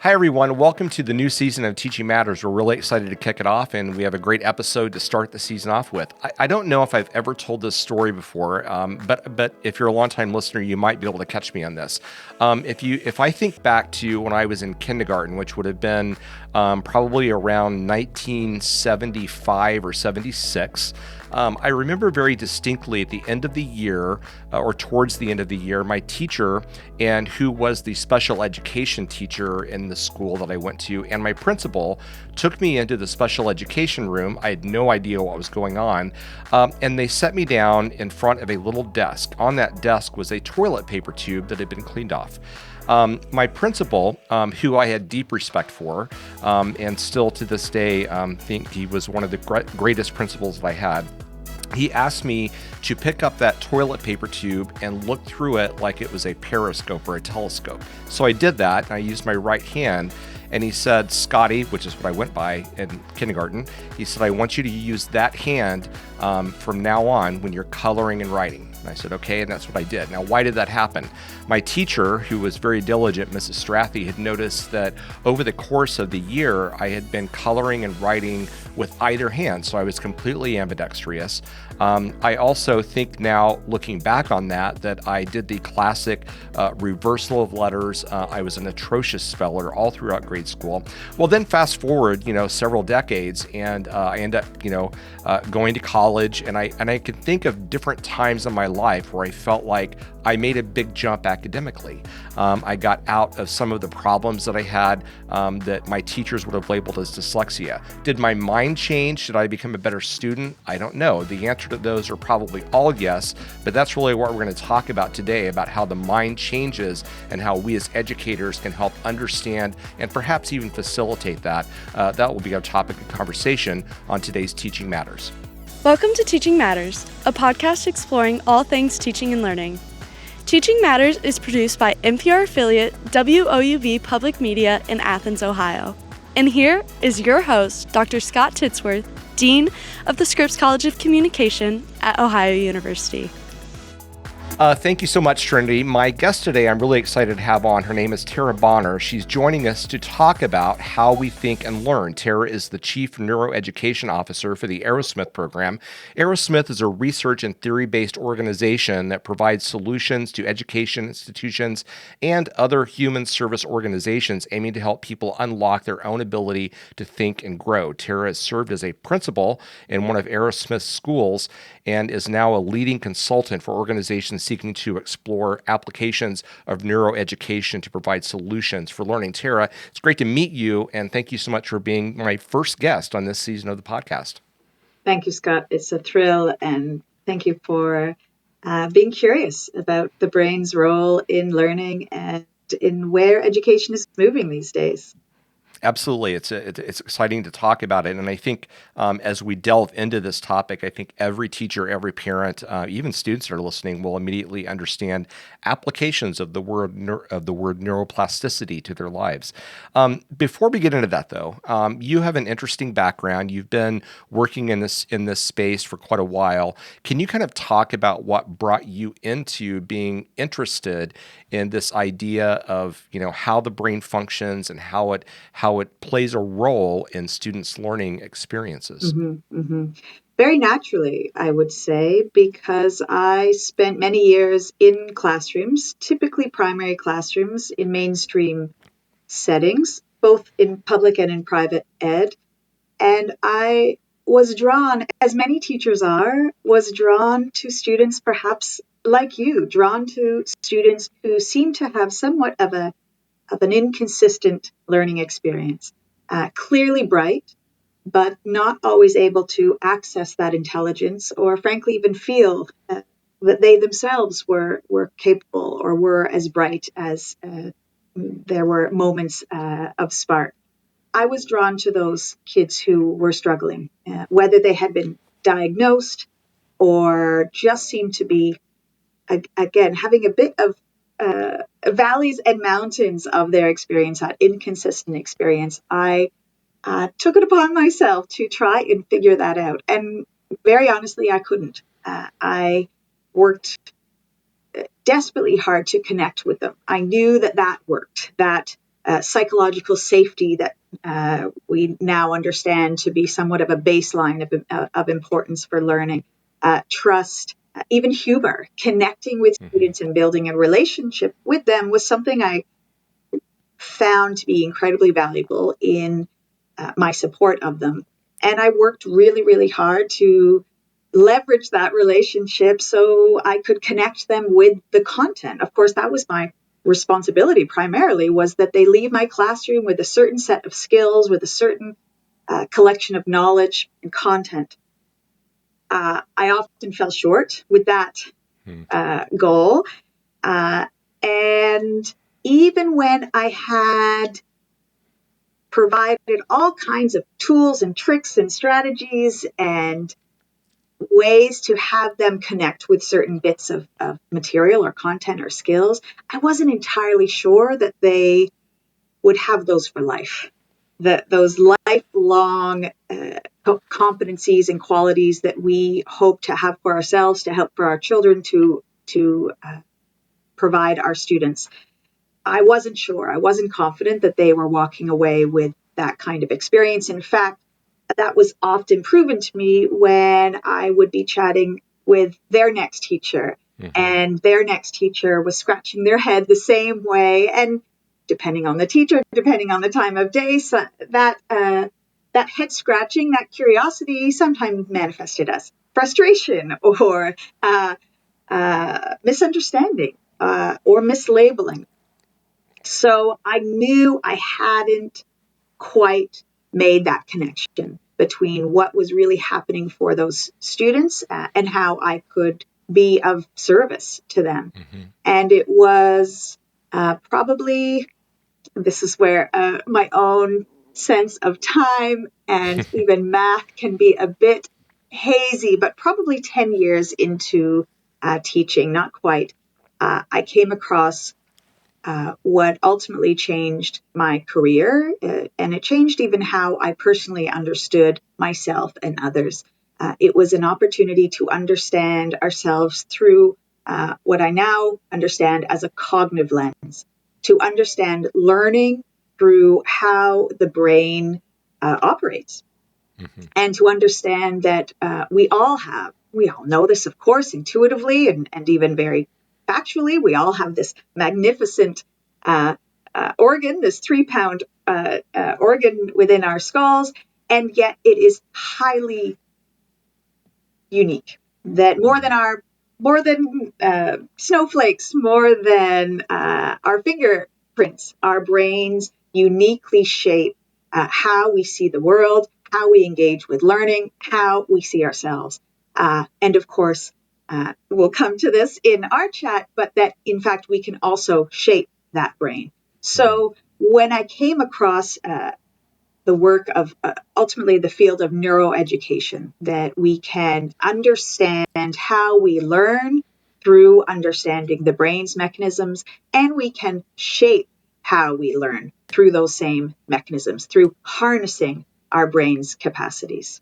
Hi, everyone. Welcome to the new season of Teaching Matters. We're really excited to kick it off, and we have a great episode to start the season off with. I don't know if I've ever told this story before, but if you're a longtime listener, you might be able to catch me on this. If I think back to when I was in kindergarten, which would have been probably around 1975 or 76, I remember very distinctly at the end of the year, or towards the end of the year, my teacher, and who was the special education teacher in the school that I went to, and my principal took me into the special education room. I had no idea what was going on, and they set me down in front of a little desk. On that desk was a toilet paper tube that had been cleaned off. My principal, who I had deep respect for, and still to this day think he was one of the greatest principals that I had, he asked me to pick up that toilet paper tube and look through it like it was a periscope or a telescope. So I did that, and I used my right hand, and he said, "Scotty," which is what I went by in kindergarten, he said, "I want you to use that hand from now on when you're coloring and writing." And I said, "Okay," and that's what I did. Now, why did that happen? My teacher, who was very diligent, Mrs. Strathy, had noticed that over the course of the year, I had been coloring and writing with either hand, so I was completely ambidextrous. I also think now, looking back on that I did the classic reversal of letters. I was an atrocious speller all throughout grade school. Well, then fast forward, several decades, and I end up, going to college, and I can think of different times in my life where I felt like I made a big jump academically. I got out of some of the problems that I had that my teachers would have labeled as dyslexia. Did my mind change? Did I become a better student? I don't know. The answer to those are probably all yes, but that's really what we're going to talk about today, about how the mind changes and how we as educators can help understand and perhaps even facilitate that. That will be our topic of conversation on today's Teaching Matters. Welcome to Teaching Matters, a podcast exploring all things teaching and learning. Teaching Matters is produced by NPR affiliate WOUV Public Media in Athens, Ohio. And here is your host, Dr. Scott Titsworth, Dean of the Scripps College of Communication at Ohio University. Thank you so much, Trinity. My guest today, I'm really excited to have on. Her name is Tara Bonner. She's joining us to talk about how we think and learn. Tara is the Chief Neuroeducation Officer for the Arrowsmith Program. Arrowsmith is a research and theory-based organization that provides solutions to education institutions and other human service organizations aiming to help people unlock their own ability to think and grow. Tara has served as a principal in one of Arrowsmith's schools and is now a leading consultant for organizations seeking to explore applications of neuroeducation to provide solutions for learning. Tara, it's great to meet you, and thank you so much for being my first guest on this season of the podcast. Thank you, Scott. It's a thrill, and thank you for being curious about the brain's role in learning and in where education is moving these days. Absolutely. It's exciting to talk about it. And I think as we delve into this topic, I think every teacher, every parent, even students that are listening will immediately understand applications of the word neuroplasticity to their lives. Before we get into that, though, you have an interesting background. You've been working in this space for quite a while. Can you kind of talk about what brought you into being interested in this idea of how the brain functions and how it plays a role in students' learning experiences? Very naturally, I would say, because I spent many years in classrooms, typically primary classrooms in mainstream settings, both in public and in private ed. And I was drawn, as many teachers are, to students perhaps like you, drawn to students who seem to have somewhat of an inconsistent learning experience. Clearly bright, but not always able to access that intelligence or frankly even feel that they themselves were capable or were as bright as there were moments of spark. I was drawn to those kids who were struggling, whether they had been diagnosed or just seemed to be, again, having a bit of valleys and mountains of their experience, that inconsistent experience. I took it upon myself to try and figure that out. And very honestly, I couldn't. I worked desperately hard to connect with them. I knew that worked, that psychological safety that we now understand to be somewhat of a baseline of importance for learning, trust, even humor. Connecting with students and building a relationship with them was something I found to be incredibly valuable in my support of them. And I worked really, really hard to leverage that relationship so I could connect them with the content. Of course, that was my responsibility primarily, was that they leave my classroom with a certain set of skills, with a certain collection of knowledge and content. I often fell short with that goal. And even when I had provided all kinds of tools and tricks and strategies and ways to have them connect with certain bits of material or content or skills, I wasn't entirely sure that they would have those for life. That those lifelong competencies and qualities that we hope to have for ourselves, to help for our children, to provide our students. I wasn't sure. I wasn't confident that they were walking away with that kind of experience. In fact, that was often proven to me when I would be chatting with their next teacher, and their next teacher was scratching their head the same way. And depending on the teacher, depending on the time of day, so that head scratching, that curiosity sometimes manifested as frustration or misunderstanding or mislabeling. So I knew I hadn't quite made that connection between what was really happening for those students and how I could be of service to them. And it was probably, this is where my own sense of time and even math can be a bit hazy, but probably 10 years into teaching, not quite, I came across what ultimately changed my career, and it changed even how I personally understood myself and others. It was an opportunity to understand ourselves through what I now understand as a cognitive lens, to understand learning through how the brain operates, and to understand that we all know this, of course, intuitively and even very factually. We all have this magnificent organ, this 3-pound organ within our skulls, and yet it is highly unique. That more than snowflakes, more than our fingerprints, our brains uniquely shape how we see the world, how we engage with learning, how we see ourselves. And of course, we'll come to this in our chat, but that in fact we can also shape that brain. So when I came across the work of ultimately the field of neuroeducation, that we can understand how we learn through understanding the brain's mechanisms, and we can shape how we learn through those same mechanisms, through harnessing our brain's capacities.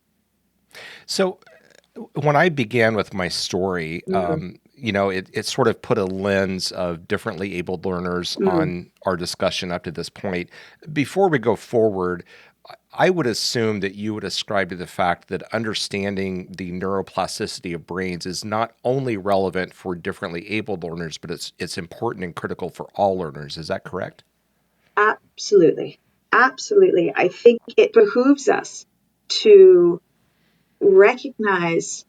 So when I began with my story, it sort of put a lens of differently abled learners on our discussion up to this point. Before we go forward, I would assume that you would ascribe to the fact that understanding the neuroplasticity of brains is not only relevant for differently abled learners, but it's important and critical for all learners. Is that correct? Absolutely. Absolutely. I think it behooves us to recognize,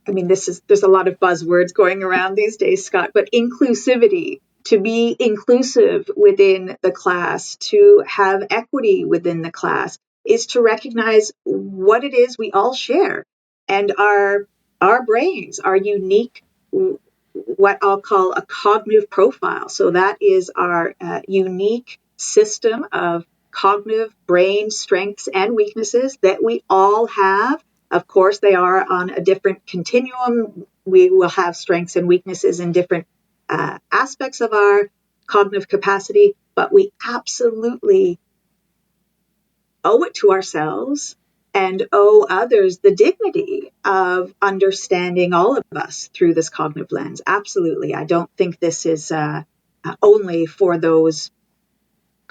there's a lot of buzzwords going around these days, Scott, but inclusivity, to be inclusive within the class, to have equity within the class, is to recognize what it is we all share. And our brains are unique, what I'll call a cognitive profile. So that is our unique system of cognitive brain strengths and weaknesses that we all have. Of course, they are on a different continuum. We will have strengths and weaknesses in different aspects of our cognitive capacity, but we absolutely owe it to ourselves and owe others the dignity of understanding all of us through this cognitive lens. Absolutely. I don't think this is only for those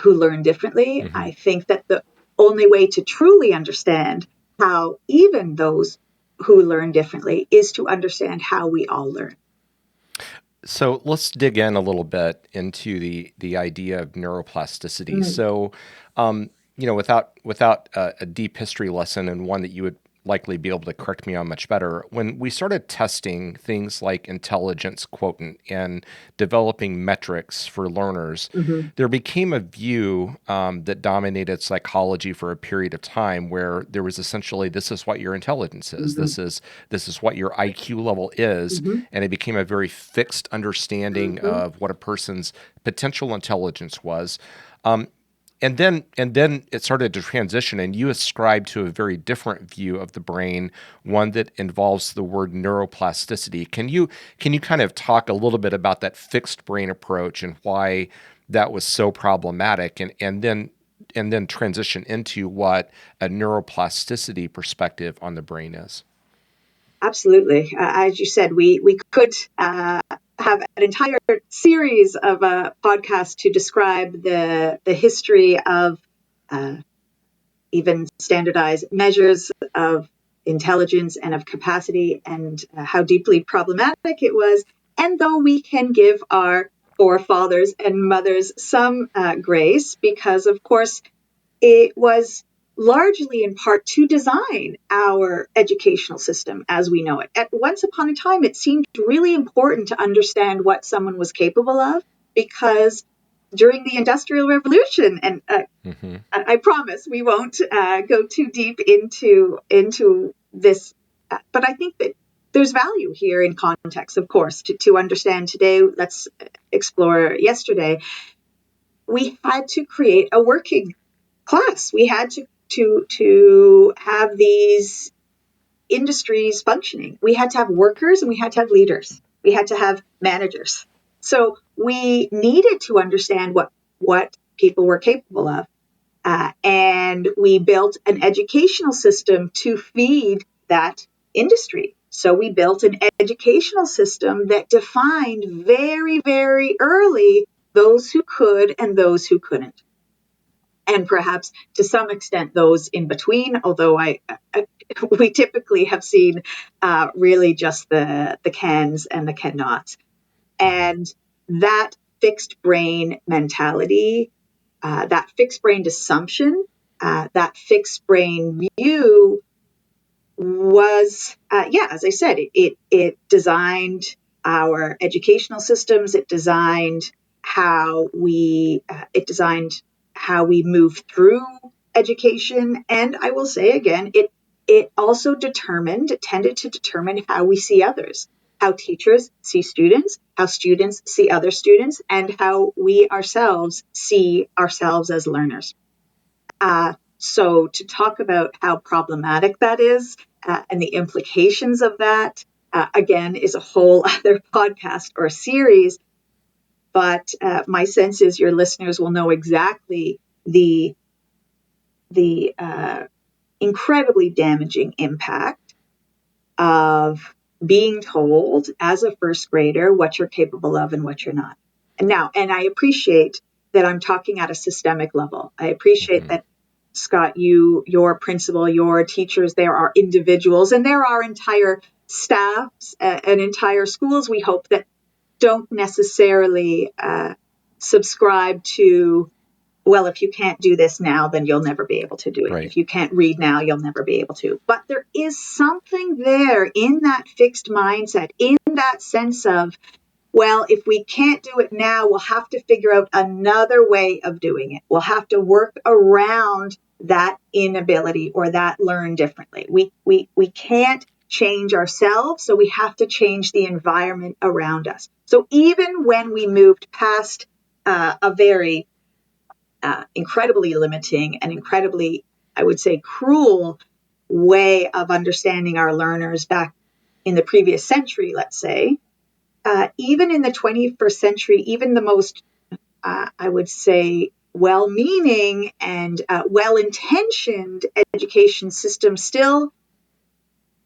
who learn differently. Mm-hmm. I think that the only way to truly understand how even those who learn differently is to understand how we all learn. So let's dig in a little bit into the idea of neuroplasticity. So, without a deep history lesson, and one that you would likely be able to correct me on much better, when we started testing things like intelligence quotient and developing metrics for learners, Mm-hmm. there became a view that dominated psychology for a period of time, where there was essentially, this is what your intelligence is, Mm-hmm. this is what your IQ level is, Mm-hmm. and it became a very fixed understanding Mm-hmm. of what a person's potential intelligence was. And then it started to transition, and you ascribe to a very different view of the brain, one that involves the word neuroplasticity. Can you kind of talk a little bit about that fixed brain approach and why that was so problematic, and then transition into what a neuroplasticity perspective on the brain is? Absolutely. As you said, we could have an entire series of podcasts to describe the history of even standardized measures of intelligence and of capacity, and how deeply problematic it was. And though we can give our forefathers and mothers some grace, because of course it was largely in part to design our educational system as we know it. At once upon a time, it seemed really important to understand what someone was capable of, because during the Industrial Revolution, and Mm-hmm. I promise we won't go too deep into this, but I think that there's value here in context, of course, to understand today. Let's explore yesterday. We had to create a working class. We had to have these industries functioning. We had to have workers and we had to have leaders. We had to have managers. So we needed to understand what people were capable of. And we built an educational system to feed that industry. So we built an educational system that defined very, very early those who could and those who couldn't. And perhaps to some extent those in between, although we typically have seen really just the cans and the cannots. And that fixed brain mentality, that fixed brain assumption, that fixed brain view was, as I said, it designed our educational systems. It designed how we move through education, and I will say again, it also tended to determine how we see others, how teachers see students, how students see other students, and how we ourselves see ourselves as learners. So to talk about how problematic that is, and the implications of that, again, is a whole other podcast or series. But my sense is your listeners will know exactly the incredibly damaging impact of being told as a first grader what you're capable of and what you're not. And I appreciate that I'm talking at a systemic level. I appreciate that, Scott, your principal, your teachers, there are individuals and there are entire staffs and entire schools, we hope, that don't necessarily subscribe to, well, if you can't do this now, then you'll never be able to do it. Right. If you can't read now, you'll never be able to. But there is something there in that fixed mindset, in that sense of, well, if we can't do it now, we'll have to figure out another way of doing it. We'll have to work around that inability or that learn differently. We can't change ourselves, so we have to change the environment around us. So even when we moved past a very incredibly limiting and incredibly, I would say, cruel way of understanding our learners back in the previous century, let's say, even in the 21st century, even the most, I would say, well-meaning and well-intentioned education systems still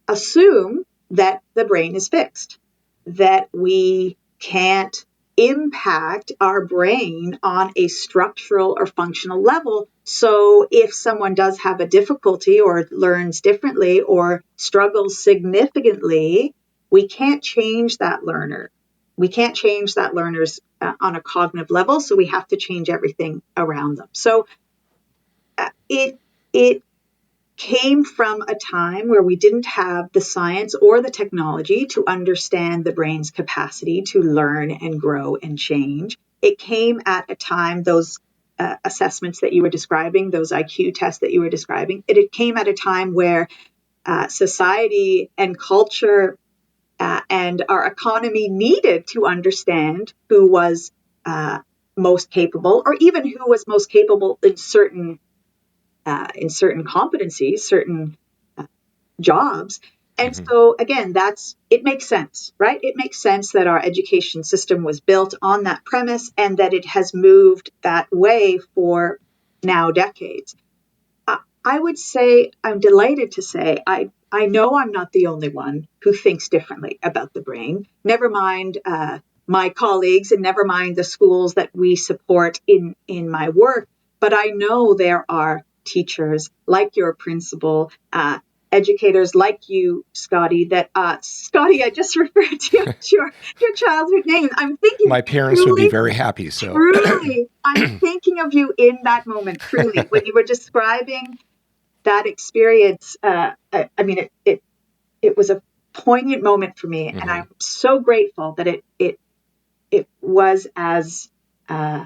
assume that the brain is fixed, that we can't impact our brain on a structural or functional level. So if someone does have a difficulty or learns differently or struggles significantly, we can't change that learner. We can't change that learner's on a cognitive level, so we have to change everything around them. So it came from a time where we didn't have the science or the technology to understand the brain's capacity to learn and grow and change. It came at a time, those assessments that you were describing, those IQ tests that you were describing, it came at a time where society and culture and our economy needed to understand who was most capable, or even who was most capable in certain competencies, certain jobs. And so again, it makes sense, right? It makes sense that our education system was built on that premise and that it has moved that way for now decades. I would say, I'm delighted to say, I know I'm not the only one who thinks differently about the brain. Never mind my colleagues and never mind the schools that we support in my work. But I know there are teachers like your principal, educators like you, Scotty, Scotty, I just referred to your childhood name. I'm thinking My parents would be truly, very happy. So truly, I'm thinking of you in that moment, truly, when you were describing that experience. I mean, it was a poignant moment for me, and I'm so grateful that it was uh,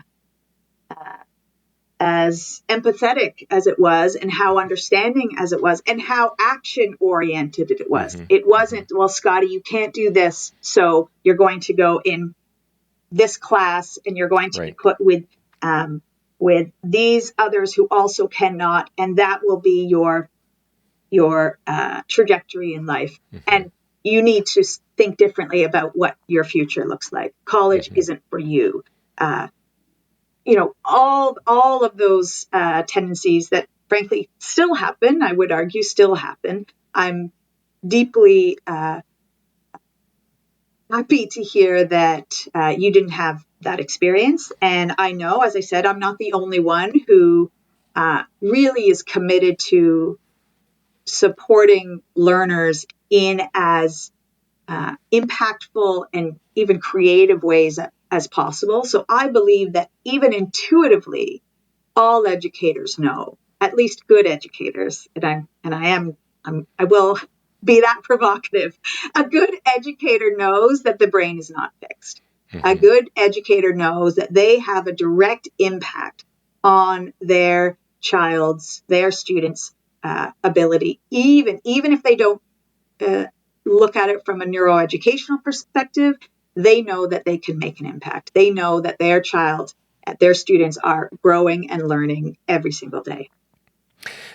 as empathetic as it was, and how understanding as it was, and how action oriented it was. It wasn't, well, Scotty, you can't do this, so you're going to go in this class and you're going to be put with these others who also cannot, and that will be your trajectory in life. And you need to think differently about what your future looks like. College isn't for you. All of those tendencies that frankly still happen, I would argue still happen. I'm deeply happy to hear that you didn't have that experience. And I know, as I said, I'm not the only one who really is committed to supporting learners in as impactful and even creative ways as possible. So I believe that even intuitively, all educators know, at least good educators, I will be that provocative. A good educator knows that the brain is not fixed. A good educator knows that they have a direct impact on their students' ability, even if they don't look at it from a neuroeducational perspective. They know that they can make an impact. They know that their students are growing and learning every single day.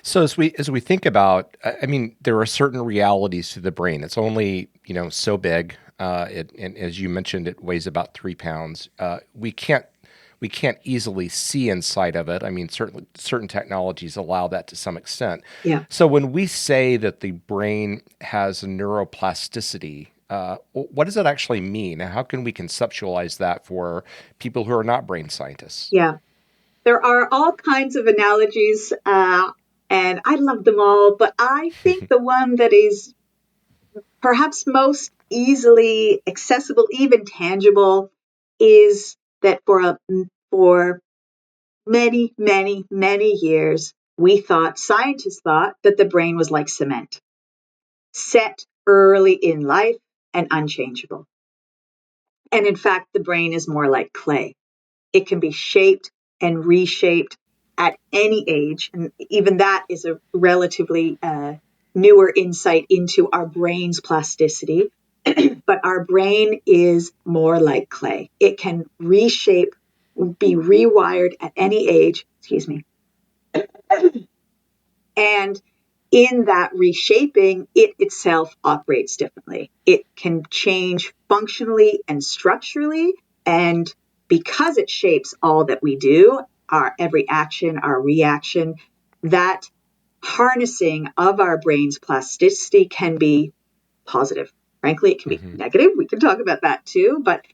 So as we think about, I mean, there are certain realities to the brain. It's only so big. And as you mentioned, it weighs about 3 pounds. We can't easily see inside of it. I mean, certainly certain technologies allow that to some extent. Yeah. So when we say that the brain has a neuroplasticity, what does that actually mean? And how can we conceptualize that for people who are not brain scientists? Yeah. There are all kinds of analogies, and I love them all, but I think the one that is perhaps most easily accessible, even tangible, is that for many, many, many years, scientists thought that the brain was like cement, set early in life and unchangeable. And in fact, the brain is more like clay. It can be shaped and reshaped at any age. And even that is a relatively newer insight into our brain's plasticity. But our brain is more like clay. It can reshape, be rewired at any age. Excuse me. And in that reshaping, it itself operates differently. It can change functionally and structurally. And because it shapes all that we do, our every action, our reaction, that harnessing of our brain's plasticity can be positive. Frankly, it can be negative. We can talk about that too. But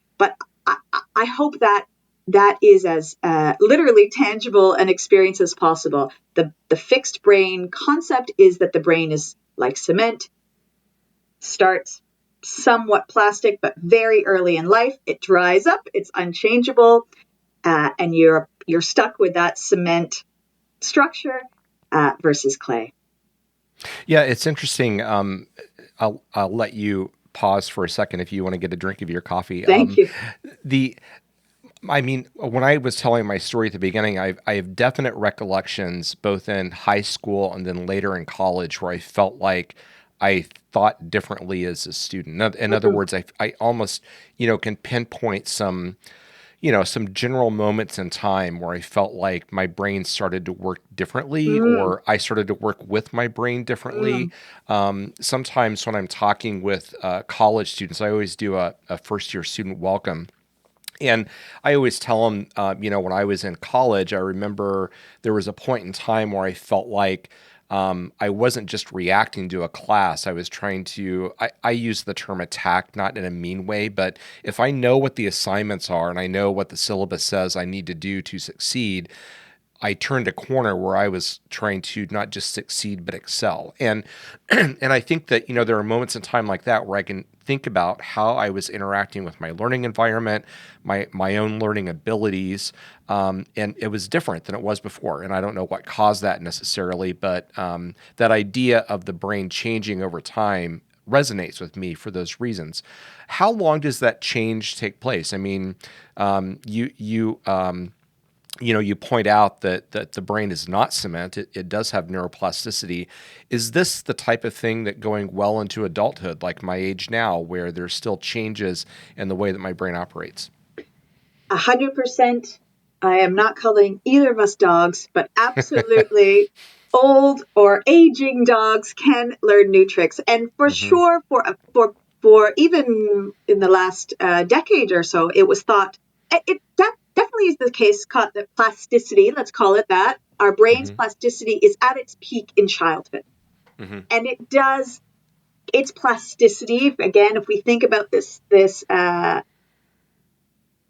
I hope that that is as literally tangible an experience as possible. The fixed brain concept is that the brain is like cement, starts somewhat plastic, but very early in life, it dries up, it's unchangeable, and you're stuck with that cement structure versus clay. Yeah, it's interesting. I'll let you pause for a second if you want to get a drink of your coffee. Thank you. The I mean, when I was telling my story at the beginning, I have definite recollections both in high school and then later in college where I felt like I thought differently as a student. In other words, I almost, can pinpoint some, some general moments in time where I felt like my brain started to work differently Mm, or I started to work with my brain differently. mm, Sometimes when I'm talking with college students, I always do a first year student welcome. And I always tell them, when I was in college, I remember there was a point in time where I felt like I wasn't just reacting to a class. I was trying to, I use the term attack, not in a mean way, but if I know what the assignments are and I know what the syllabus says I need to do to succeed, I turned a corner where I was trying to not just succeed but excel. And and I think that there are moments in time like that where I can think about how I was interacting with my learning environment, my own learning abilities, and it was different than it was before. And I don't know what caused that necessarily, but that idea of the brain changing over time resonates with me for those reasons. How long does that change take place? I mean, you point out that the brain is not cement. It does have neuroplasticity. Is this the type of thing that going well into adulthood, like my age now, where there's still changes in the way that my brain operates? 100%. I am not calling either of us dogs, but absolutely old or aging dogs can learn new tricks. And for Hmm. sure, for even in the last decade or so, it was thought that definitely is the case. Called the plasticity, let's call it that. Our brain's Hmm. plasticity is at its peak in childhood, Hmm. and it does its plasticity again. If we think about this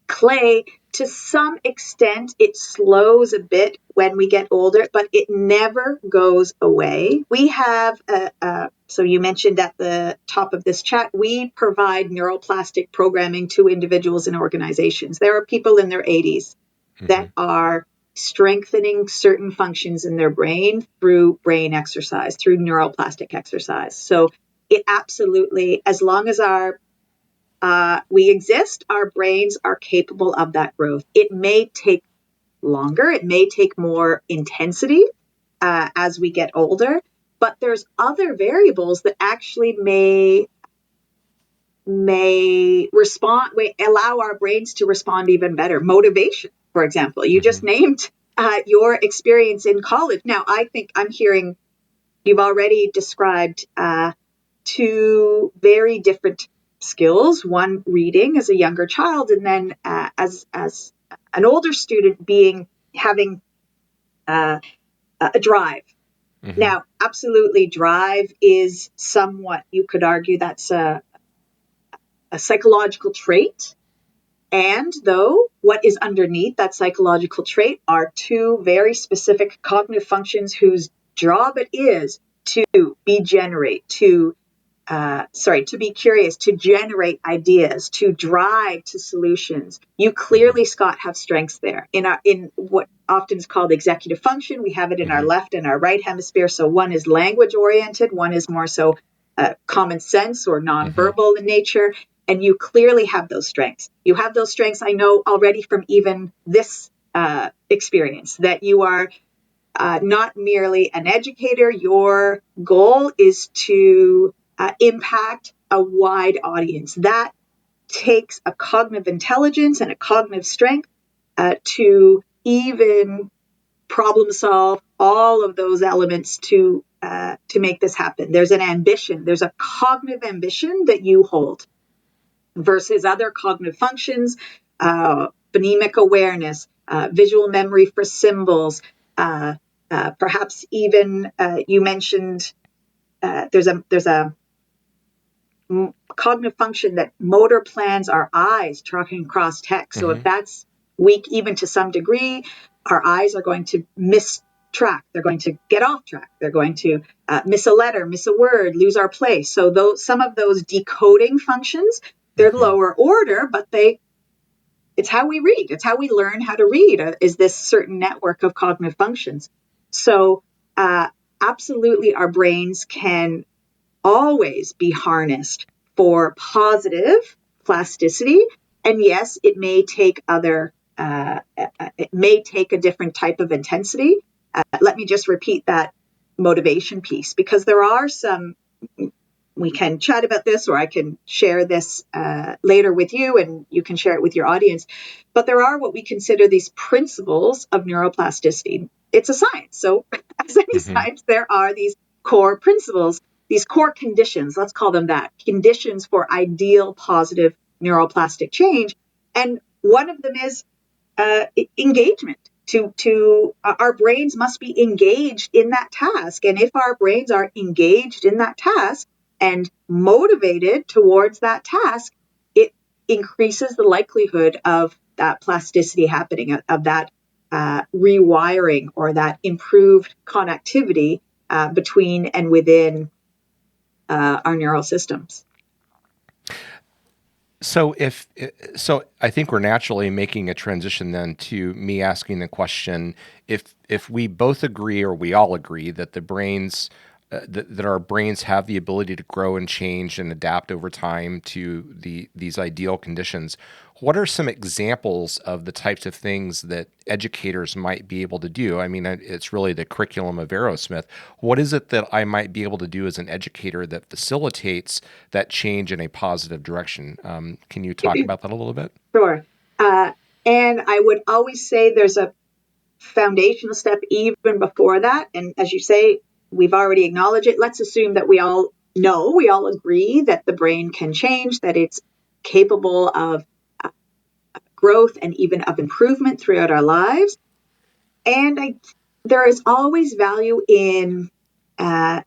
clay, to some extent it slows a bit when we get older, but it never goes away. We have so you mentioned at the top of this chat, we provide neuroplastic programming to individuals and organizations. There are people in their 80s Hmm. that are strengthening certain functions in their brain through brain exercise, through neuroplastic exercise. So it absolutely, as long as we exist, our brains are capable of that growth. It may take longer, it may take more intensity as we get older, but there's other variables that actually may respond, may allow our brains to respond even better. Motivation, for example. You just Hmm. named your experience in college. Now, I think I'm hearing you've already described two very different skills. One, reading as a younger child, and then as an older student, having a drive. Hmm. Now, absolutely, drive is somewhat, you could argue, that's a psychological trait. And though what is underneath that psychological trait are two very specific cognitive functions whose job it is to to be curious, to generate ideas, to drive to solutions. You Hmm. clearly, Scott, have strengths there. In what often is called executive function, we have it in our Hmm. left and our right hemisphere. So one is language oriented, one is more so common sense or Hmm. nonverbal in nature. And you clearly have those strengths. You have those strengths, I know already from even this experience, that you are not merely an educator. Your goal is to impact a wide audience. That takes a cognitive intelligence and a cognitive strength to even problem solve all of those elements to make this happen. There's an ambition. There's a cognitive ambition that you hold versus other cognitive functions, phonemic awareness, visual memory for symbols, perhaps even you mentioned there's a cognitive function that motor plans our eyes tracking across text. So if Mm-hmm. that's weak, even to some degree, our eyes are going to miss track. They're going to get off track. They're going to miss a letter, miss a word, lose our place. So some of those decoding functions, they're Mm-hmm. lower order, but it's how we read. It's how we learn how to read, is this certain network of cognitive functions. So absolutely, our brains can always be harnessed for positive plasticity. And yes, it may take it may take a different type of intensity. Let me just repeat that motivation piece, because there are some, we can chat about this, or I can share this later with you and you can share it with your audience. But there are what we consider these principles of neuroplasticity. It's a science. So as any Mm-hmm. science, there are these core principles, these core conditions, let's call them that, conditions for ideal positive neuroplastic change. And one of them is engagement. Our brains must be engaged in that task. And if our brains are engaged in that task and motivated towards that task, it increases the likelihood of that plasticity happening, of that rewiring or that improved connectivity between and within our neural systems. So I think we're naturally making a transition then to me asking the question, if we both agree, or we all agree, that the brains that our brains have the ability to grow and change and adapt over time to these ideal conditions, what are some examples of the types of things that educators might be able to do? I mean, it's really the curriculum of Arrowsmith. What is it that I might be able to do as an educator that facilitates that change in a positive direction? Can you talk about that a little bit? Sure. And I would always say there's a foundational step even before that. And as you say, we've already acknowledged it. Let's assume that we all agree that the brain can change, that it's capable of growth and even of improvement throughout our lives. And there is always value in a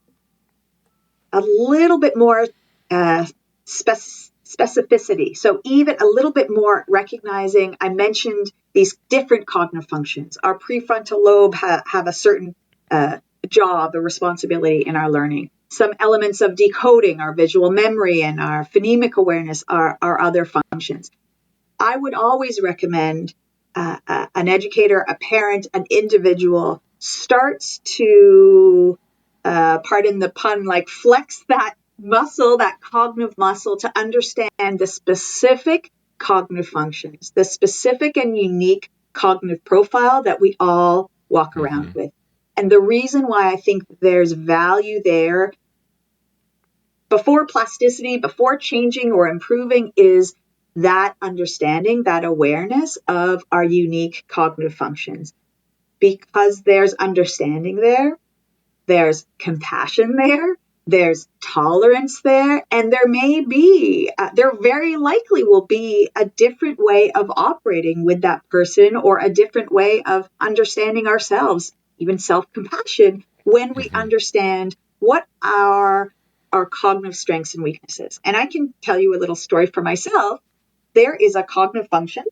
little bit more specificity. So even a little bit more recognizing, I mentioned these different cognitive functions. Our prefrontal lobe have a certain job, a responsibility in our learning. Some elements of decoding, our visual memory and our phonemic awareness are other functions. I would always recommend an educator, a parent, an individual starts to, pardon the pun, like flex that muscle, that cognitive muscle, to understand the specific cognitive functions, the specific and unique cognitive profile that we all walk around Mm-hmm. with. And the reason why I think there's value there before plasticity, before changing or improving, is that understanding, that awareness of our unique cognitive functions. Because there's understanding there, there's compassion there's tolerance there, and there very likely will be a different way of operating with that person, or a different way of understanding ourselves, even self-compassion, when we Mm-hmm. understand what our cognitive strengths and weaknesses. And I can tell you a little story for myself. There is a cognitive function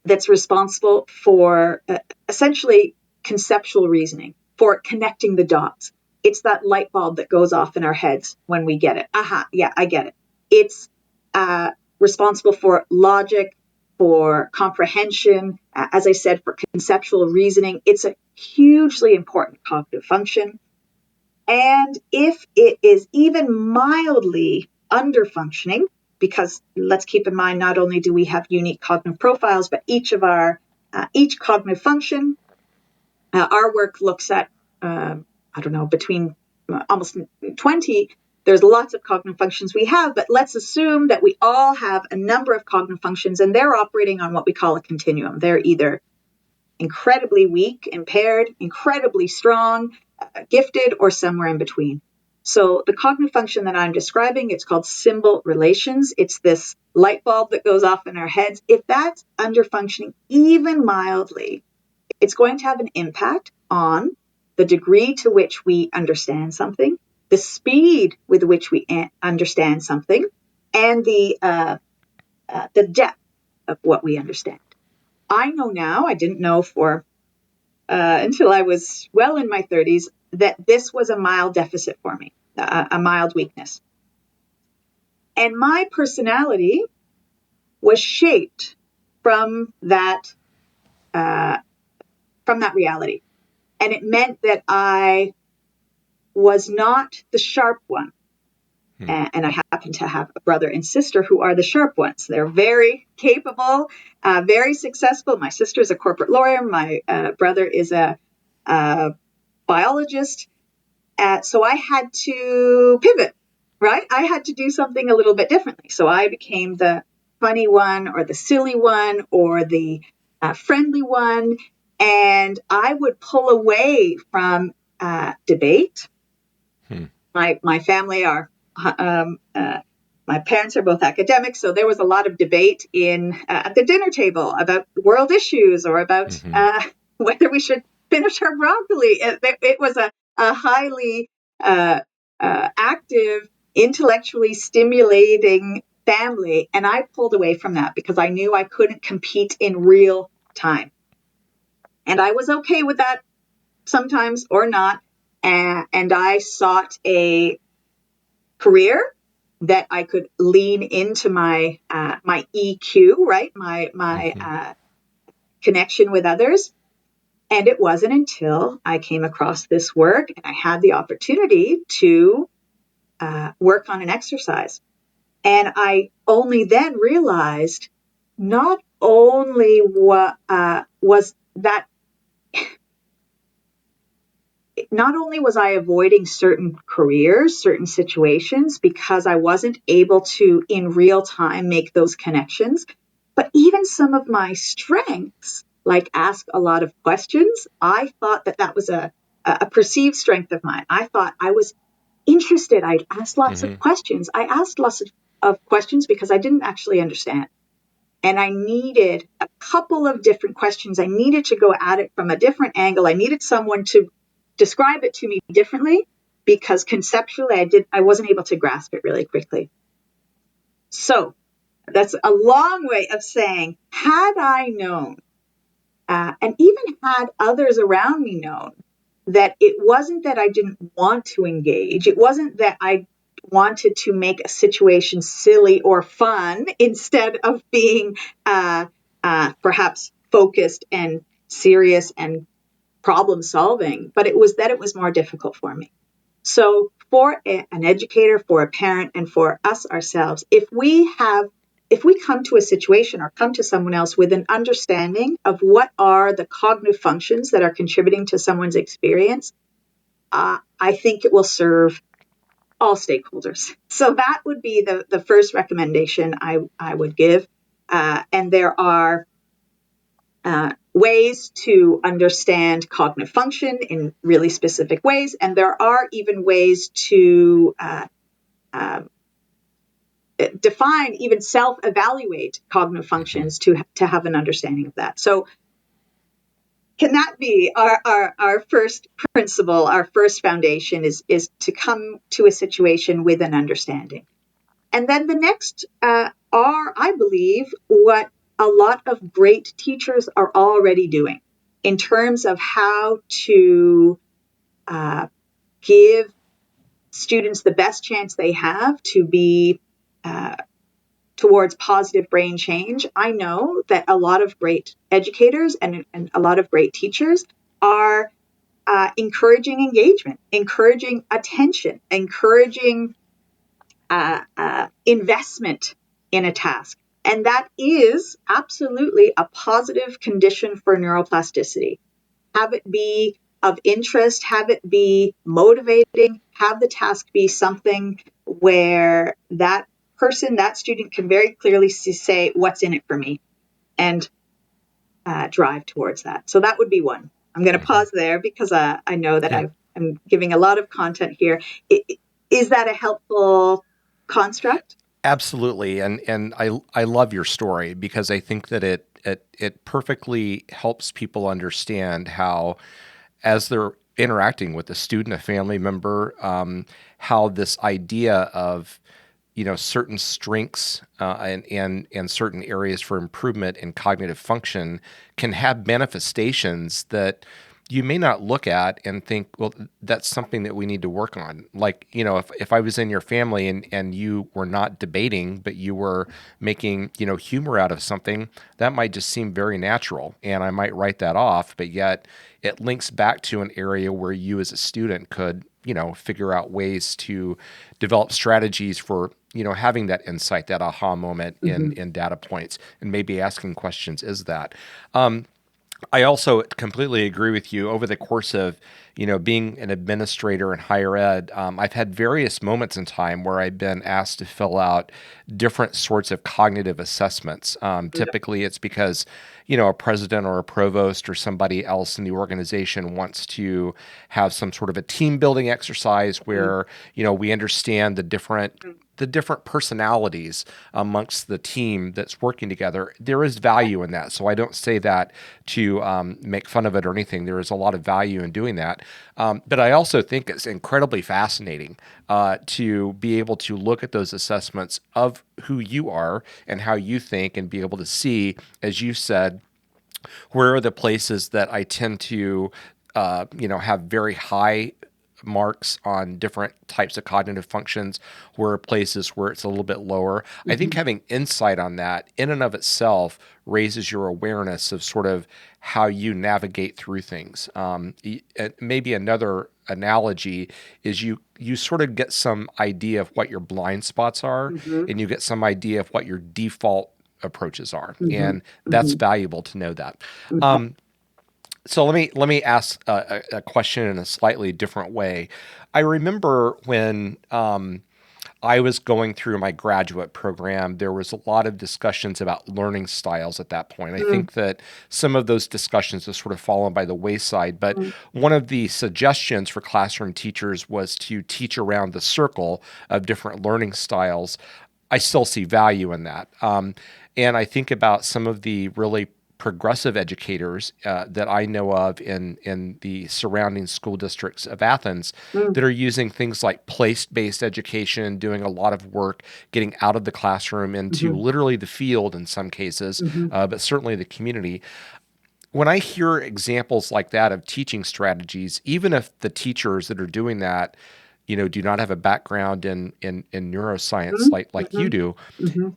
that's responsible for essentially conceptual reasoning, for connecting the dots. It's that light bulb that goes off in our heads when we get it. Aha, yeah, I get it. It's responsible for logic, for comprehension, as I said, for conceptual reasoning. It's a hugely important cognitive function. And if it is even mildly underfunctioning, because let's keep in mind, not only do we have unique cognitive profiles, but each cognitive function, our work looks at, I don't know, between almost 20, there's lots of cognitive functions we have, but let's assume that we all have a number of cognitive functions and they're operating on what we call a continuum. They're either incredibly weak, impaired, incredibly strong, gifted, or somewhere in between. So the cognitive function that I'm describing, it's called symbol relations. It's this light bulb that goes off in our heads. If that's underfunctioning even mildly, it's going to have an impact on the degree to which we understand something, the speed with which we understand something, and the depth of what we understand. I know now, I didn't know for until I was well in my 30s, that this was a mild deficit for me, a mild weakness. And my personality was shaped from that reality. And it meant that I was not the sharp one. And I happen to have a brother and sister who are the sharp ones. They're very capable, very successful. My sister is a corporate lawyer. My brother is a biologist. So I had to pivot, right? I had to do something a little bit differently. So I became the funny one or the silly one or the friendly one. And I would pull away from debate. My family are, my parents are both academics, so there was a lot of debate at the dinner table about world issues or about whether we should finish our broccoli. It was a highly active, intellectually stimulating family, and I pulled away from that because I knew I couldn't compete in real time. And I was okay with that sometimes or not. And I sought a career that I could lean into my my EQ, right? My connection with others. And it wasn't until I came across this work and I had the opportunity to work on an exercise. And I only then realized not only not only was I avoiding certain careers, certain situations, because I wasn't able to in real time make those connections, but even some of my strengths, like ask a lot of questions, I thought that was a perceived strength of mine. I thought I was interested. I'd ask lots of questions. I asked lots of questions because I didn't actually understand. And I needed a couple of different questions. I needed to go at it from a different angle. I needed someone to describe it to me differently because conceptually I wasn't able to grasp it really quickly. So that's a long way of saying, had I known, and even had others around me known, that it wasn't that I didn't want to engage, it wasn't that I wanted to make a situation silly or fun instead of being perhaps focused and serious and problem solving, but it was that it was more difficult for me. So for an educator, for a parent, and for us ourselves, if we come to a situation or come to someone else with an understanding of what are the cognitive functions that are contributing to someone's experience, I think it will serve all stakeholders. So that would be the first recommendation I would give. And there are ways to understand cognitive function in really specific ways. And there are even ways to define, even self-evaluate cognitive functions to have an understanding of that. So can that be our first principle, our first foundation is to come to a situation with an understanding. And then the next are, I believe, what a lot of great teachers are already doing in terms of how to give students the best chance they have to be towards positive brain change. I know that a lot of great educators and a lot of great teachers are encouraging engagement, encouraging attention, encouraging investment in a task. And that is absolutely a positive condition for neuroplasticity. Have it be of interest, have it be motivating, have the task be something where that person, that student can very clearly say, what's in it for me, and drive towards that. So that would be one. I'm going to pause there because I know that I'm giving a lot of content here. Is that a helpful construct? Absolutely. And I love your story because I think that it perfectly helps people understand how, as they're interacting with a student, a family member, how this idea of certain strengths and certain areas for improvement in cognitive function can have manifestations that you may not look at and think, well, that's something that we need to work on. Like, if I was in your family and you were not debating, but you were making, humor out of something, that might just seem very natural. And I might write that off, but yet it links back to an area where you as a student could, figure out ways to develop strategies for, having that insight, that aha moment in data points, and maybe asking questions, is that? I also completely agree with you. Over the course of, being an administrator in higher ed, I've had various moments in time where I've been asked to fill out different sorts of cognitive assessments. Typically, it's because, a president or a provost or somebody else in the organization wants to have some sort of a team building exercise where, we understand the different personalities amongst the team that's working together. There is value in that. So I don't say that to make fun of it or anything. There is a lot of value in doing that. But I also think it's incredibly fascinating to be able to look at those assessments of who you are and how you think, and be able to see, as you said, where are the places that I tend to, have very high marks on different types of cognitive functions, where places where it's a little bit lower. I think having insight on that in and of itself raises your awareness of sort of how you navigate through things. Maybe another analogy is you sort of get some idea of what your blind spots are, and you get some idea of what your default approaches are. And that's valuable to know that. So let me ask a question in a slightly different way. I remember when I was going through my graduate program, there was a lot of discussions about learning styles at that point. I think that some of those discussions have sort of fallen by the wayside, but one of the suggestions for classroom teachers was to teach around the circle of different learning styles. I still see value in that. And I think about some of the really progressive educators that I know of in the surrounding school districts of Athens that are using things like place-based education, doing a lot of work, getting out of the classroom into literally the field in some cases, but certainly the community. When I hear examples like that of teaching strategies, even if the teachers that are doing that, do not have a background in neuroscience like you do,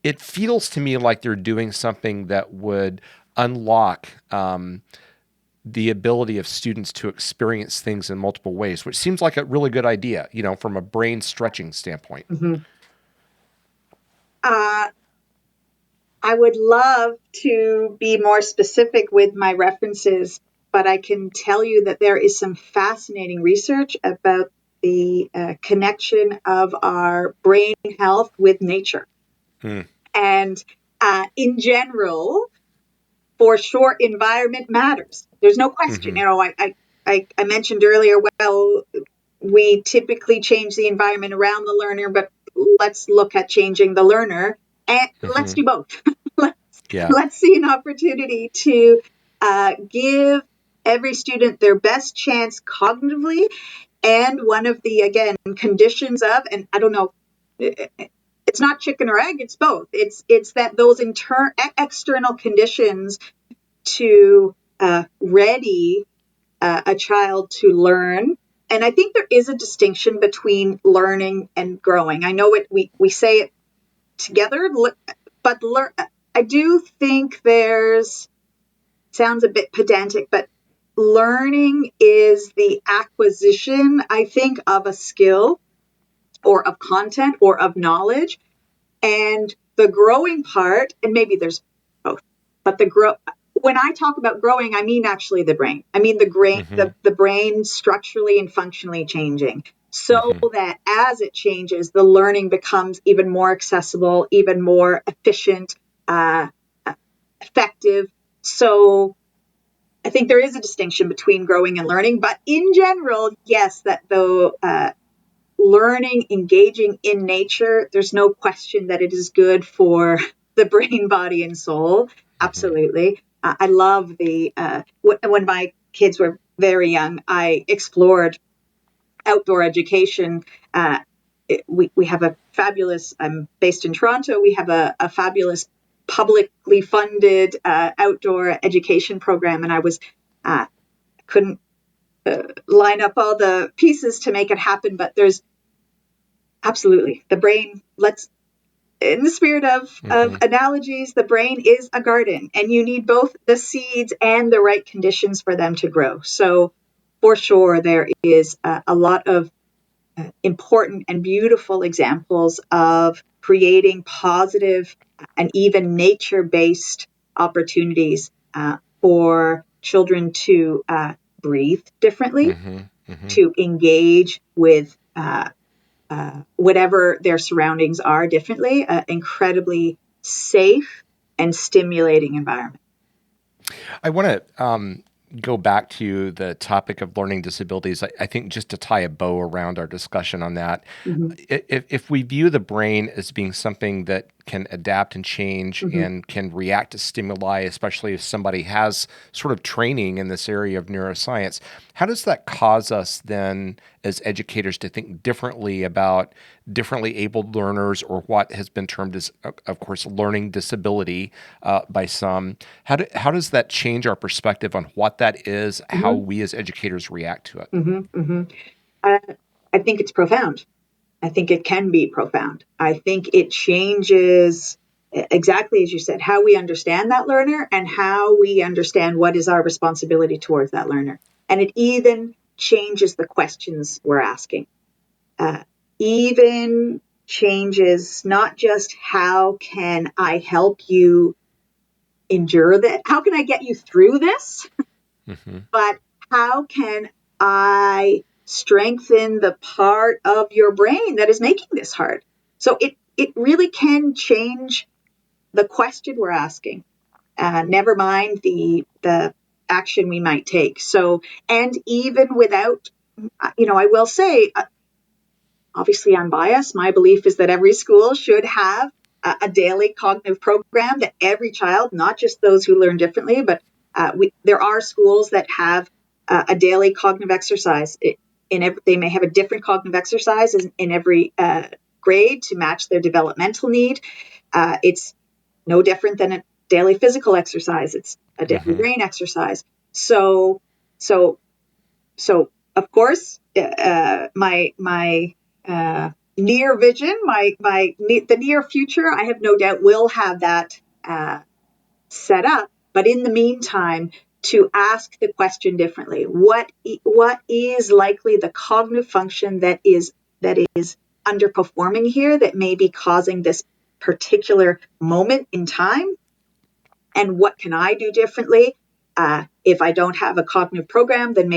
it feels to me like they're doing something that would unlock the ability of students to experience things in multiple ways, which seems like a really good idea, from a brain stretching standpoint. I would love to be more specific with my references, but I can tell you that there is some fascinating research about the connection of our brain health with nature. And in general, for sure, environment matters. There's no question. I mentioned earlier, well, we typically change the environment around the learner, but let's look at changing the learner, and let's do both. Let's see an opportunity to give every student their best chance cognitively. And one of the, again, conditions of, and I don't know, it's not chicken or egg, it's both. It's that those external conditions to ready a child to learn. And I think there is a distinction between learning and growing. I know we say it together, but I do think sounds a bit pedantic, but learning is the acquisition, I think, of a skill or of content or of knowledge. And the growing part, and maybe there's both, but when I talk about growing, I mean actually the brain. I mean the brain structurally and functionally changing, so that as it changes, the learning becomes even more accessible, even more efficient, effective. So I think there is a distinction between growing and learning, but in general, yes, that though learning, engaging in nature, there's no question that it is good for the brain, body, and soul. Absolutely. I love when my kids were very young, I explored outdoor education. We have a fabulous, I'm based in Toronto, we have a fabulous publicly funded outdoor education program, and I couldn't line up all the pieces to make it happen, but there's absolutely the brain. In the spirit of analogies, the brain is a garden, and you need both the seeds and the right conditions for them to grow. So for sure, there is a lot of important and beautiful examples of creating positive and even nature-based opportunities for children to breathe differently, to engage with whatever their surroundings are differently, incredibly safe and stimulating environment. I want to go back to the topic of learning disabilities. I think just to tie a bow around our discussion on that, if we view the brain as being something that can adapt and change and can react to stimuli, especially if somebody has sort of training in this area of neuroscience, how does that cause us then as educators to think differently about differently abled learners, or what has been termed as, of course, learning disability by some? How does that change our perspective on what that is, how we as educators react to it? I think it's profound. I think it can be profound. I think it changes, exactly as you said, how we understand that learner and how we understand what is our responsibility towards that learner. And it even changes the questions we're asking. Even changes not just how can I help you endure that, how can I get you through this, but how can I strengthen the part of your brain that is making this hard? So it really can change the question we're asking, never mind the action we might take. So, and even without, I will say, obviously I'm biased. My belief is that every school should have a daily cognitive program that every child, not just those who learn differently, but there are schools that have a daily cognitive exercise. They may have a different cognitive exercise in every grade to match their developmental need. It's no different than a daily physical exercise. It's a daily brain exercise. So of course, my near vision, the near future, I have no doubt will have that set up. But in the meantime, to ask the question differently, what is likely the cognitive function that is underperforming here, that may be causing this particular moment in time, and what can I do differently? If I don't have a cognitive program, then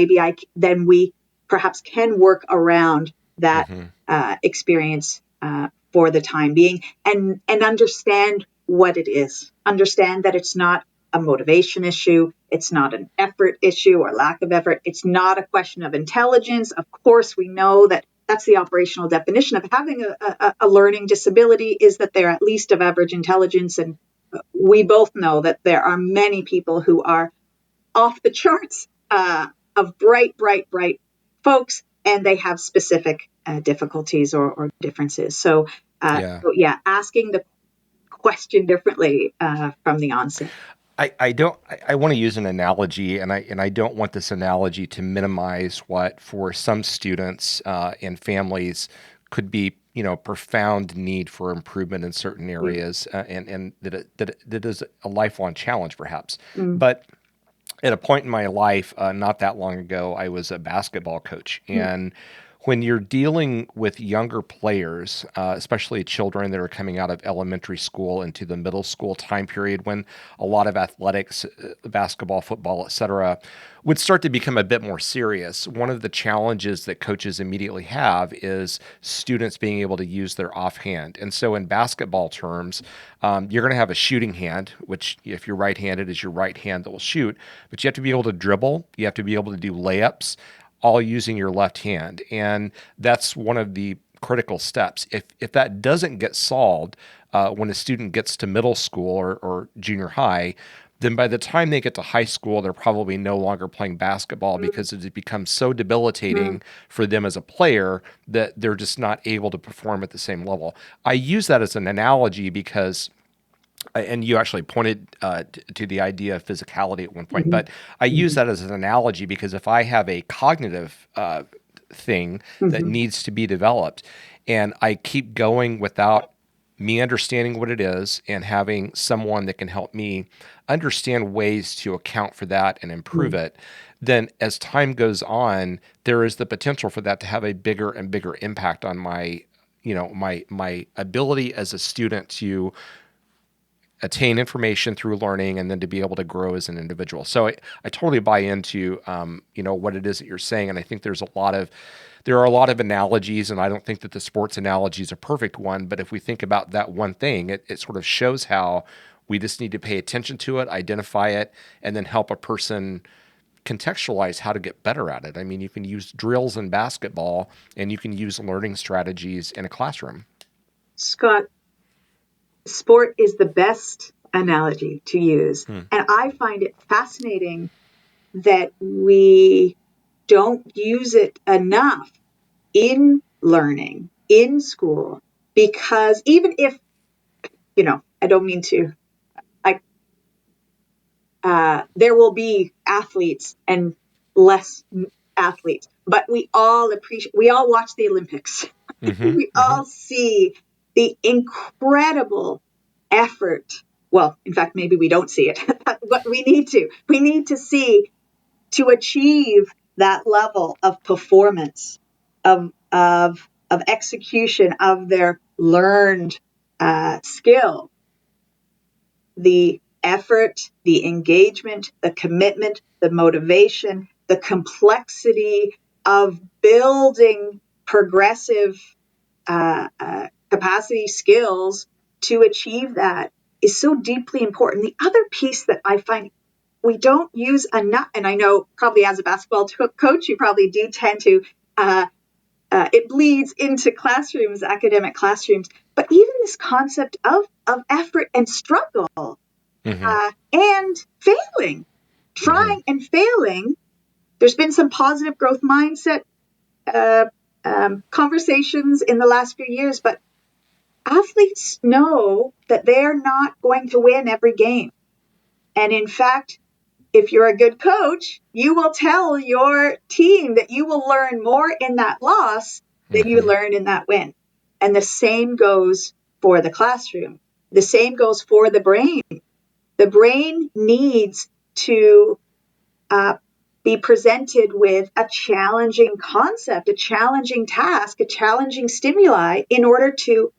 then we perhaps can work around that experience for the time being, and understand what it is. Understand that it's not a motivation issue. It's not an effort issue or lack of effort. It's not a question of intelligence. Of course, we know that that's the operational definition of having a learning disability, is that they're at least of average intelligence. And we both know that there are many people who are off the charts of bright folks, and they have specific difficulties or differences. So asking the question differently from the onset. I want to use an analogy, and I don't want this analogy to minimize what for some students and families could be, profound need for improvement in certain areas, and that is a lifelong challenge perhaps. But at a point in my life, not that long ago, I was a basketball coach, and when you're dealing with younger players, especially children that are coming out of elementary school into the middle school time period, when a lot of athletics, basketball, football, et cetera, would start to become a bit more serious, one of the challenges that coaches immediately have is students being able to use their offhand. And so in basketball terms, you're going to have a shooting hand, which if you're right-handed is your right hand that will shoot, but you have to be able to dribble, you have to be able to do layups, all using your left hand. And that's one of the critical steps. If that doesn't get solved when a student gets to middle school or junior high, then by the time they get to high school, they're probably no longer playing basketball because it becomes so debilitating for them as a player that they're just not able to perform at the same level. I use that as an analogy because, and you actually pointed to the idea of physicality at one point, but I use that as an analogy because if I have a cognitive thing that needs to be developed and I keep going without me understanding what it is and having someone that can help me understand ways to account for that and improve it, then as time goes on, there is the potential for that to have a bigger and bigger impact on my, my ability as a student to attain information through learning and then to be able to grow as an individual. So I totally buy into, what it is that you're saying. And I think there are a lot of analogies, and I don't think that the sports analogy is a perfect one, but if we think about that one thing, it sort of shows how we just need to pay attention to it, identify it, and then help a person contextualize how to get better at it. I mean, you can use drills in basketball and you can use learning strategies in a classroom. Scott, sport is the best analogy to use. And I find it fascinating that we don't use it enough in learning, in school, because even if, I don't mean to, there will be athletes and less athletes, but we all watch the Olympics. We all see the incredible effort. Well, in fact, maybe we don't see it, but we need to see to achieve that level of performance, of execution of their learned skill. The effort, the engagement, the commitment, the motivation, the complexity of building progressive capacity skills to achieve that is so deeply important. The other piece that I find we don't use enough, and I know probably as a basketball coach, you probably do tend to, it bleeds into classrooms, academic classrooms, but even this concept of effort and struggle and failing, trying and failing. There's been some positive growth mindset conversations in the last few years, but athletes know that they're not going to win every game. And in fact, if you're a good coach, you will tell your team that you will learn more in that loss than you learn in that win. And the same goes for the classroom. The same goes for the brain. The brain needs to be presented with a challenging concept, a challenging task, a challenging stimuli in order to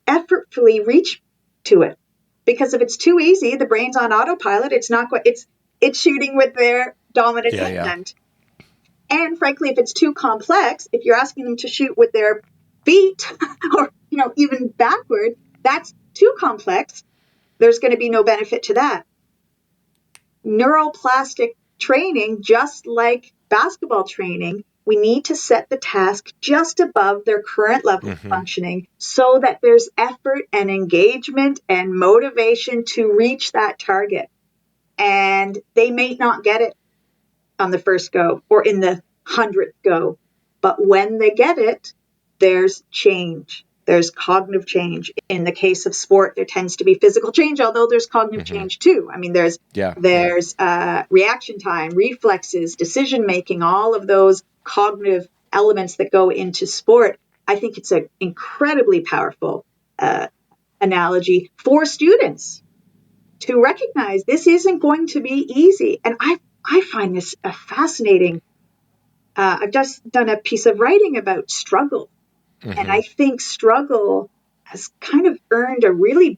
effortfully reach to it. Because if it's too easy, the brain's on autopilot. It's shooting with their dominant hand. And frankly, if it's too complex, if you're asking them to shoot with their feet or even backward, that's too complex. There's going to be no benefit to that. Neuroplastic training, just like basketball training, we need to set the task just above their current level of functioning so that there's effort and engagement and motivation to reach that target. And they may not get it on the first go or in the 100th go, but when they get it, there's change. There's cognitive change. In the case of sport, there tends to be physical change, although there's cognitive change too. I mean, there's reaction time, reflexes, decision-making, all of those cognitive elements that go into sport. I think it's an incredibly powerful analogy for students to recognize this isn't going to be easy. And I find this a fascinating. I've just done a piece of writing about struggle. And I think struggle has kind of earned a really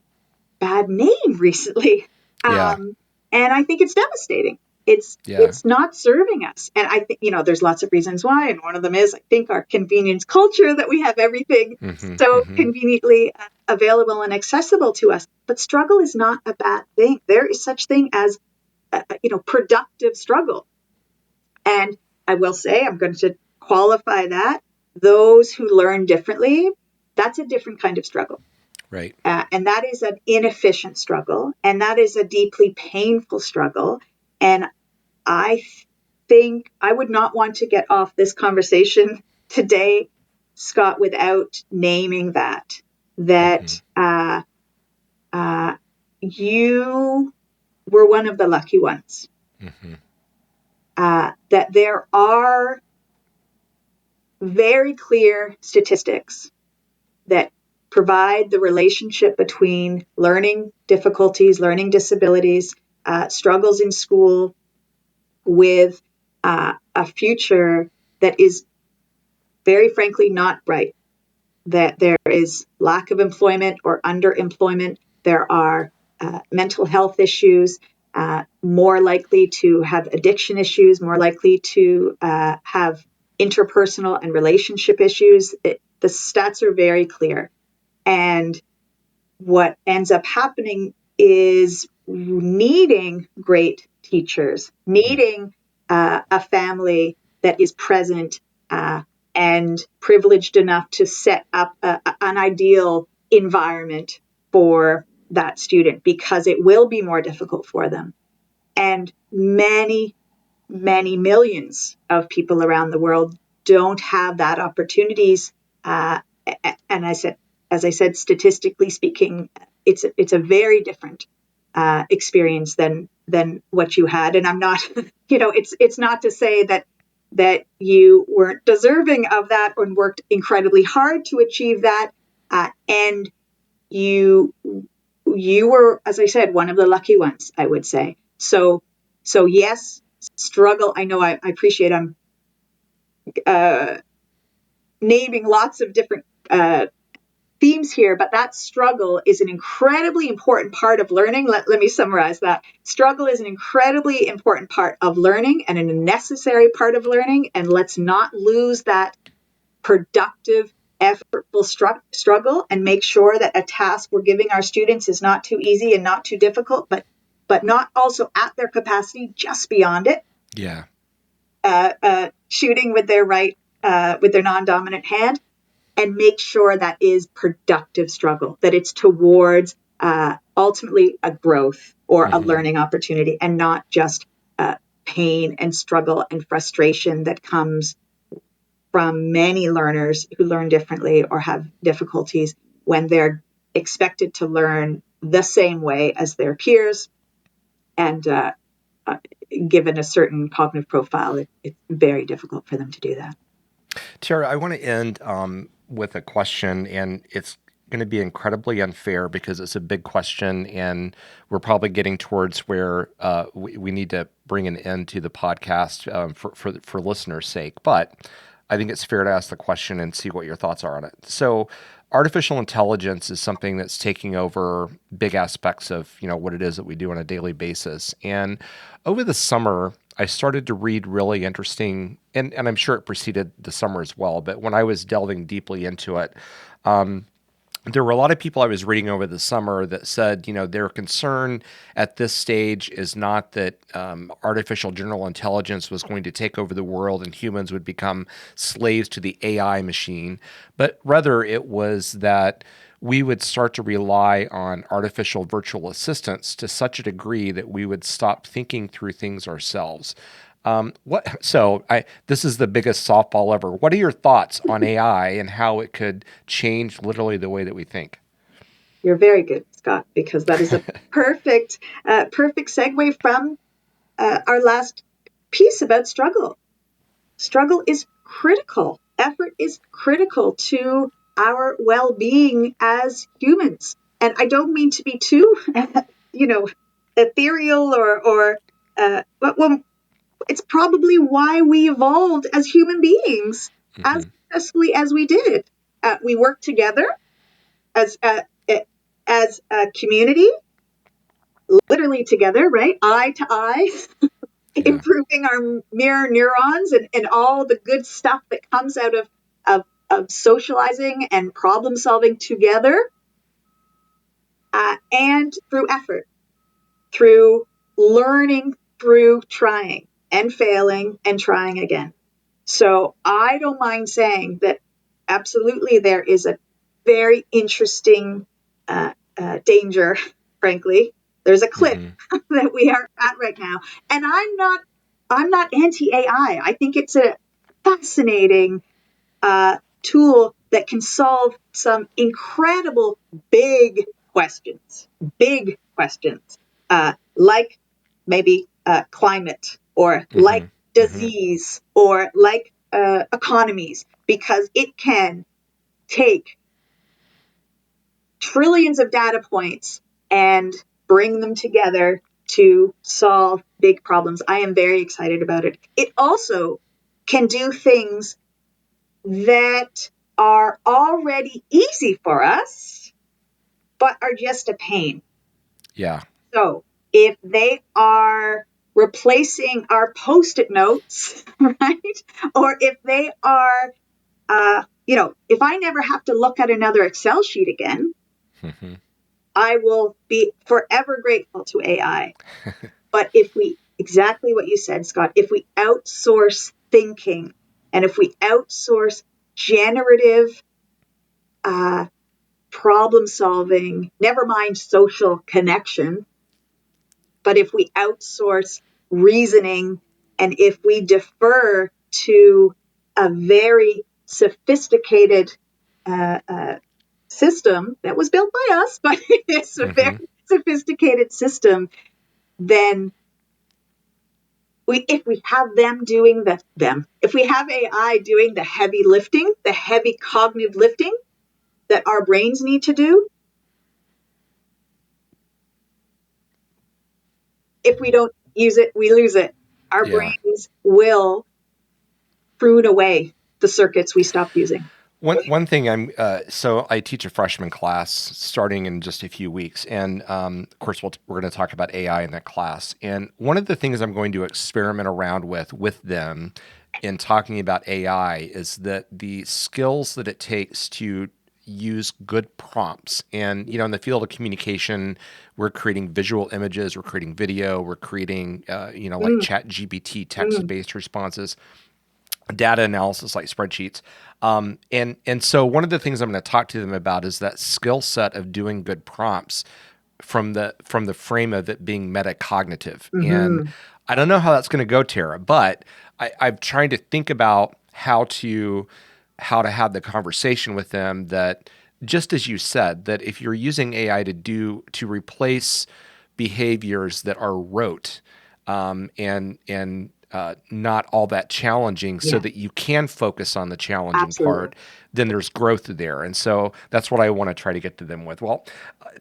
bad name recently. And I think it's devastating. It's not serving us. And I think, there's lots of reasons why. And one of them is, I think, our convenience culture, that we have everything so conveniently available and accessible to us. But struggle is not a bad thing. There is such thing as, productive struggle. And I will say, I'm going to qualify that. Those who learn differently, that's a different kind of struggle. Right. And that is an inefficient struggle, and that is a deeply painful struggle. And I think I would not want to get off this conversation today, Scott, without naming that you were one of the lucky ones. That there are very clear statistics that provide the relationship between learning difficulties, learning disabilities, struggles in school with a future that is very frankly not bright. That there is lack of employment or underemployment. There are mental health issues, more likely to have addiction issues, more likely to have interpersonal and relationship issues. The stats are very clear. And what ends up happening is needing great teachers, needing a family that is present and privileged enough to set up an ideal environment for that student, because it will be more difficult for them. And many, many millions of people around the world don't have that opportunities. And as I said, statistically speaking, it's a very different experience than what you had. And I'm not, it's not to say that you weren't deserving of that or worked incredibly hard to achieve that. And you were, as I said, one of the lucky ones, I would say. So yes, struggle. I know I appreciate I'm naming lots of different themes here, but that struggle is an incredibly important part of learning. Let me summarize that. Struggle is an incredibly important part of learning and a necessary part of learning. And let's not lose that productive, effortful struggle, and make sure that a task we're giving our students is not too easy and not too difficult, but not also at their capacity, just beyond it. Yeah. Shooting with their non-dominant hand, and make sure that is productive struggle, that it's towards ultimately a growth or a learning opportunity, and not just pain and struggle and frustration that comes from many learners who learn differently or have difficulties when they're expected to learn the same way as their peers. And given a certain cognitive profile, it's very difficult for them to do that. Tara, I want to end with a question, and it's going to be incredibly unfair because it's a big question, and we're probably getting towards where we need to bring an end to the podcast for listeners' sake. But I think it's fair to ask the question and see what your thoughts are on it. So, artificial intelligence is something that's taking over big aspects of what it is that we do on a daily basis. And over the summer, I started to read really interesting, and I'm sure it preceded the summer as well, but when I was delving deeply into it, there were a lot of people I was reading over the summer that said, their concern at this stage is not that artificial general intelligence was going to take over the world and humans would become slaves to the AI machine, but rather it was that we would start to rely on artificial virtual assistants to such a degree that we would stop thinking through things ourselves. This is the biggest softball ever. What are your thoughts on AI and how it could change literally the way that we think? You're very good, Scott, because that is a perfect segue from our last piece about struggle. Struggle is critical. Effort is critical to our well-being as humans. And I don't mean to be too, ethereal but it's probably why we evolved as human beings as successfully as we did. We worked together as a community, literally together, right? Eye to eye, improving our mirror neurons and all the good stuff that comes out of socializing and problem solving together, and through effort, through learning, through trying and failing and trying again. So I don't mind saying that absolutely there is a very interesting danger, frankly. There's a cliff Mm-hmm. that we are at right now. And I'm not anti-AI. I think it's a fascinating tool that can solve some incredible big questions, like maybe climate or like Mm-hmm. Mm-hmm. disease or like economies, because it can take trillions of data points and bring them together to solve big problems. I am very excited about it. It also can do things that are already easy for us, but are just a pain. Yeah. So if they are replacing our post-it notes, right? Or if they are, if I never have to look at another Excel sheet again, Mm-hmm. I will be forever grateful to AI. But if we, exactly what you said, Scott, if we outsource thinking and if we outsource generative problem solving, never mind social connection, but if we outsource reasoning and if we defer to a very sophisticated system that was built by us, but it's a very Mm-hmm. sophisticated system, then if we have if we have AI doing the heavy lifting, the heavy cognitive lifting that our brains need to do, if we don't use it, we lose it. Our Yeah. brains will prune away the circuits we stopped using. One thing so I teach a freshman class starting in just a few weeks, and of course we're going to talk about AI in that class. And one of the things I'm going to experiment around with them in talking about AI is that the skills that it takes to use good prompts. And in the field of communication, we're creating visual images, we're creating video, we're creating like Mm, Chat GPT text mm, based responses, data analysis like spreadsheets. And so one of the things I'm going to talk to them about is that skill set of doing good prompts from the frame of it being metacognitive. And mm-hmm. I don't know how that's going to go, Tara, but I'm trying to think about how to have the conversation with them that, just as you said, that if you're using AI to replace behaviors that are rote, and not all that challenging, so Yeah, that you can focus on the challenging absolutely. part, then there's growth there. And so that's what I want to try to get to them with. Well,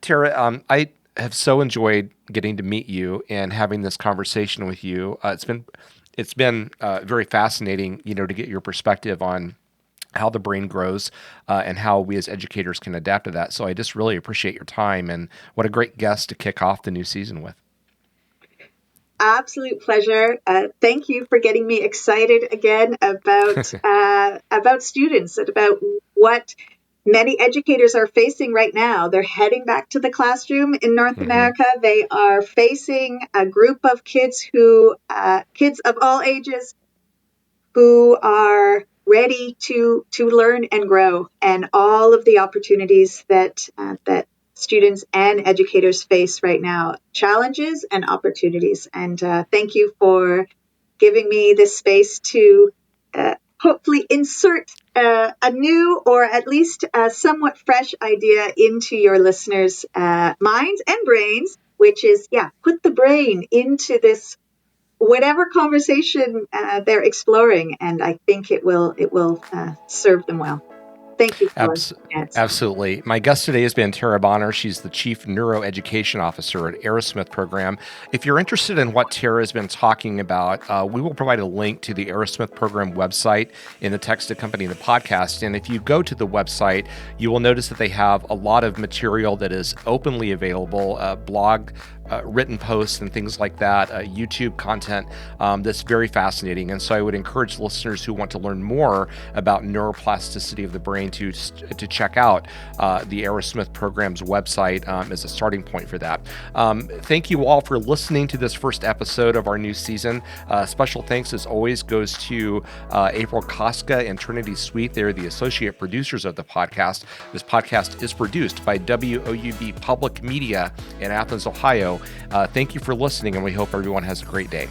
Tara, I have so enjoyed getting to meet you and having this conversation with you. It's been very fascinating, to get your perspective on how the brain grows, and how we as educators can adapt to that. So I just really appreciate your time, and what a great guest to kick off the new season with. Absolute pleasure. Thank you for getting me excited again about students and about what many educators are facing right now. They're heading back to the classroom in North Mm-hmm. America. They are facing a group of kids kids of all ages, who are ready to learn and grow, and all of the opportunities that students and educators face right now, challenges and opportunities. And thank you for giving me this space to hopefully insert a new, or at least a somewhat fresh idea into your listeners' minds and brains, which is, put the brain into this whatever conversation they're exploring, and I think it will serve them well. Thank you for Abs- the chance. Absolutely. My guest today has been Tara Bonner. She's the Chief Neuroeducation Officer at Arrowsmith Program. If you're interested in what Tara has been talking about, we will provide a link to the Arrowsmith Program website in the text accompanying the podcast. And if you go to the website, you will notice that they have a lot of material that is openly available, blog written posts and things like that, YouTube content that's very fascinating. And so I would encourage listeners who want to learn more about neuroplasticity of the brain to check out the Arrowsmith Program's website as a starting point for that. Thank you all for listening to this first episode of our new season. Special thanks, as always, goes to April Koska and Trinity Sweet. They're the associate producers of the podcast. This podcast is produced by WOUB Public Media in Athens, Ohio. Thank you for listening, and we hope everyone has a great day.